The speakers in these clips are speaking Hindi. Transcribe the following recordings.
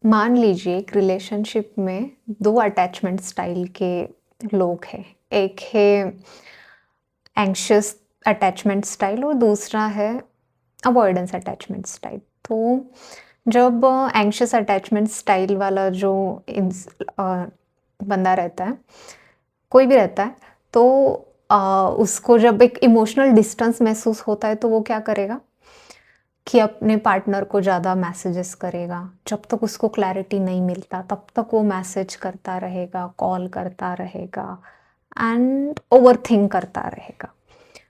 मान लीजिए एक रिलेशनशिप में 2 अटैचमेंट स्टाइल के लोग हैं। एक है एंग्शियस अटैचमेंट स्टाइल और दूसरा है अवॉइडेंस अटैचमेंट स्टाइल। तो जब एंग्शियस अटैचमेंट स्टाइल वाला जो बंदा रहता है, कोई भी रहता है, तो उसको जब एक इमोशनल डिस्टेंस महसूस होता है तो वो क्या करेगा कि अपने पार्टनर को ज़्यादा मैसेजेस करेगा। जब तक उसको क्लैरिटी नहीं मिलता तब तक वो मैसेज करता रहेगा, कॉल करता रहेगा एंड ओवरथिंक करता रहेगा।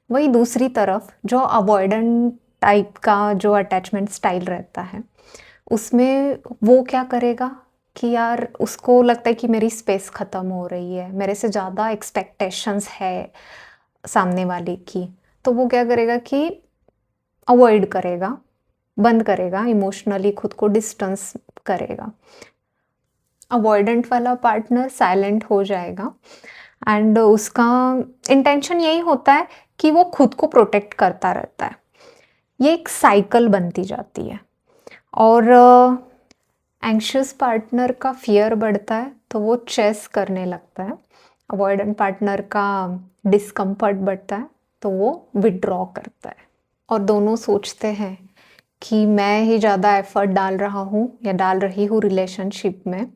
वहीं दूसरी तरफ जो अवॉइडेंट टाइप का जो अटैचमेंट स्टाइल रहता है, उसमें वो क्या करेगा कि यार उसको लगता है कि मेरी स्पेस ख़त्म हो रही है, मेरे से ज़्यादा एक्सपेक्टेशंस है सामने वाले की। तो वो क्या करेगा कि अवॉइड करेगा, बंद करेगा, इमोशनली खुद को डिस्टेंस करेगा। अवॉइडेंट वाला पार्टनर साइलेंट हो जाएगा एंड उसका इंटेंशन यही होता है कि वो खुद को प्रोटेक्ट करता रहता है। ये एक साइकिल बनती जाती है और एंग्शियस पार्टनर का फियर बढ़ता है तो वो चेस करने लगता है। अवॉइडेंट पार्टनर का डिस्कम्फर्ट बढ़ता है तो वो विड्रॉ करता है और दोनों सोचते हैं कि मैं ही ज़्यादा एफर्ट डाल रहा हूँ या डाल रही हूँ रिलेशनशिप में,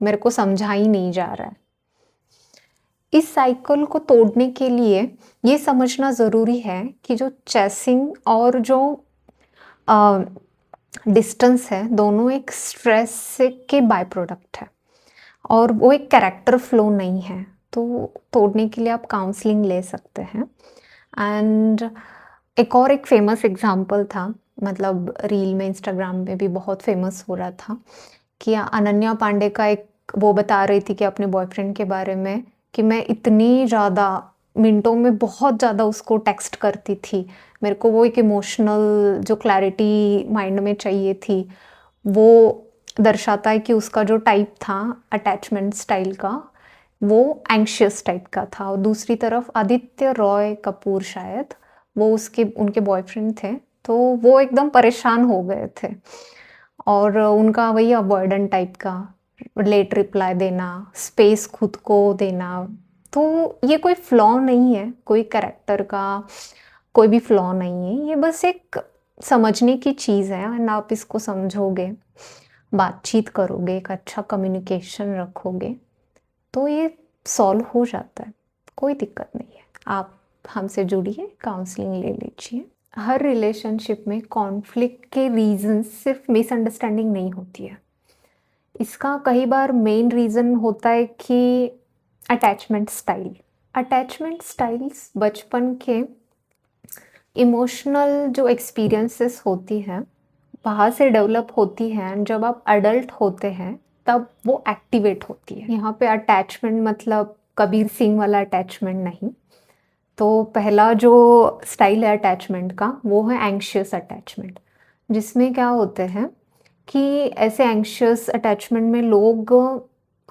मेरे को समझा ही नहीं जा रहा है। इस साइकिल को तोड़ने के लिए ये समझना ज़रूरी है कि जो चेसिंग और जो डिस्टेंस है, दोनों एक स्ट्रेस के बाय प्रोडक्ट है और वो एक कैरेक्टर फ्लो नहीं है। तो तोड़ने के लिए आप काउंसलिंग ले सकते हैं। एंड एक फेमस एग्जांपल था, मतलब रील में, इंस्टाग्राम में भी बहुत फेमस हो रहा था कि अनन्या पांडे का एक वो बता रही थी कि अपने बॉयफ्रेंड के बारे में कि मैं इतनी ज़्यादा मिनटों में बहुत ज़्यादा उसको टेक्स्ट करती थी, मेरे को वो एक इमोशनल जो क्लैरिटी माइंड में चाहिए थी, वो दर्शाता है कि उसका जो टाइप था अटैचमेंट स्टाइल का, वो एंग्शियस टाइप का था। और दूसरी तरफ आदित्य रॉय कपूर, शायद वो उसके उनके बॉयफ्रेंड थे, तो वो एकदम परेशान हो गए थे और उनका वही अवॉइडेंट टाइप का, लेट रिप्लाई देना, स्पेस खुद को देना। तो ये कोई फ्लॉ नहीं है, कोई कैरेक्टर का कोई भी फ्लॉ नहीं है, ये बस एक समझने की चीज़ है एंड आप इसको समझोगे, बातचीत करोगे, एक अच्छा कम्युनिकेशन रखोगे तो ये सॉल्व हो जाता है, कोई दिक्कत नहीं है। आप हमसे जुड़िए, काउंसलिंग ले लीजिए। हर रिलेशनशिप में कॉन्फ्लिक्ट के रीज़न सिर्फ मिसअंडरस्टैंडिंग नहीं होती है। इसका कई बार मेन रीज़न होता है कि अटैचमेंट स्टाइल। अटैचमेंट स्टाइल्स बचपन के इमोशनल जो एक्सपीरियंसेस होती हैं, वहाँ से डेवलप होती हैं एंड जब आप अडल्ट होते हैं तब वो एक्टिवेट होती है। यहाँ पे अटैचमेंट मतलब कबीर सिंह वाला अटैचमेंट नहीं। तो पहला जो स्टाइल है अटैचमेंट का, वो है एंग्शियस अटैचमेंट, जिसमें क्या होते हैं कि ऐसे एंग्शियस अटैचमेंट में लोग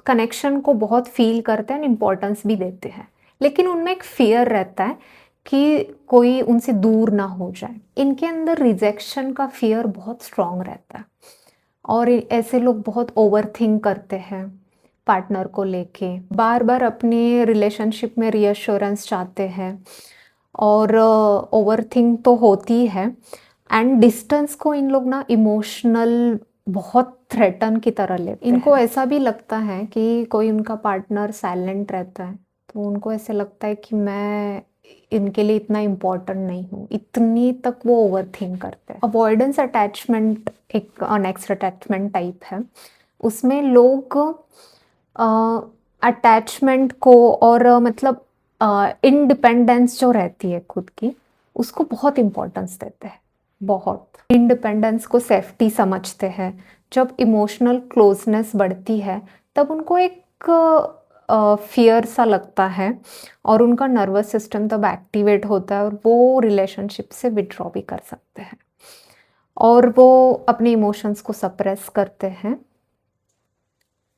कनेक्शन को बहुत फील करते हैं, इम्पोर्टेंस भी देते हैं, लेकिन उनमें एक फियर रहता है कि कोई उनसे दूर ना हो जाए। इनके अंदर रिजेक्शन का फियर बहुत स्ट्रांग रहता है और ऐसे लोग बहुत ओवरथिंक करते हैं पार्टनर को लेके, बार बार अपने रिलेशनशिप में रीअश्योरेंस चाहते हैं और ओवरथिंक तो होती है एंड डिस्टेंस को इन लोग ना इमोशनल बहुत थ्रेटन की तरह लेते हैं। इनको ऐसा भी लगता है कि कोई उनका पार्टनर साइलेंट रहता है तो उनको ऐसे लगता है कि मैं इनके लिए इतना इम्पोर्टेंट नहीं हूँ, इतनी तक वो ओवरथिंक करते हैं। अवॉइडेंस अटैचमेंट एक नेक्स्ट अटैचमेंट टाइप है। उसमें लोग अटैचमेंट को और मतलब इंडिपेंडेंस जो रहती है खुद की, उसको बहुत इम्पोर्टेंस देते हैं। बहुत इंडिपेंडेंस को सेफ्टी समझते हैं। जब इमोशनल क्लोजनेस बढ़ती है तब उनको एक फियर सा लगता है और उनका नर्वस सिस्टम तब एक्टिवेट होता है और वो रिलेशनशिप से विड्रॉ भी कर सकते हैं और वो अपने इमोशंस को सप्रेस करते हैं।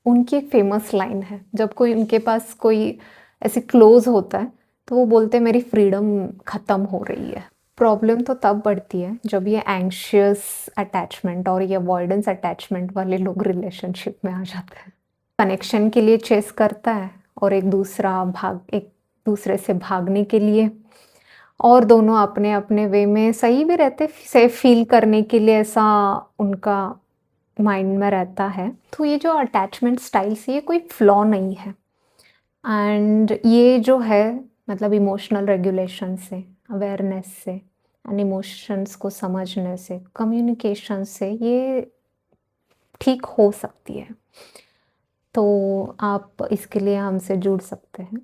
उनकी एक फेमस लाइन है, जब कोई उनके पास कोई ऐसे क्लोज होता है तो वो बोलते हैं मेरी फ्रीडम ख़त्म हो रही है। प्रॉब्लम तो तब बढ़ती है जब ये एंग्शियस अटैचमेंट और ये अवॉइडेंस अटैचमेंट वाले लोग रिलेशनशिप में आ जाते हैं। कनेक्शन के लिए चेस करता है और एक दूसरे से भागने के लिए, और दोनों अपने-अपने वे में सही भी रहते, सेफ फ़ील करने के लिए ऐसा उनका माइंड में रहता है। तो ये जो अटैचमेंट स्टाइल्स ये कोई फ्लॉ नहीं है, एंड ये जो है मतलब इमोशनल रेगुलेशन से, अवेयरनेस से एंड इमोशंस को समझने से, कम्युनिकेशन से ये ठीक हो सकती है। तो आप इसके लिए हमसे जुड़ सकते हैं।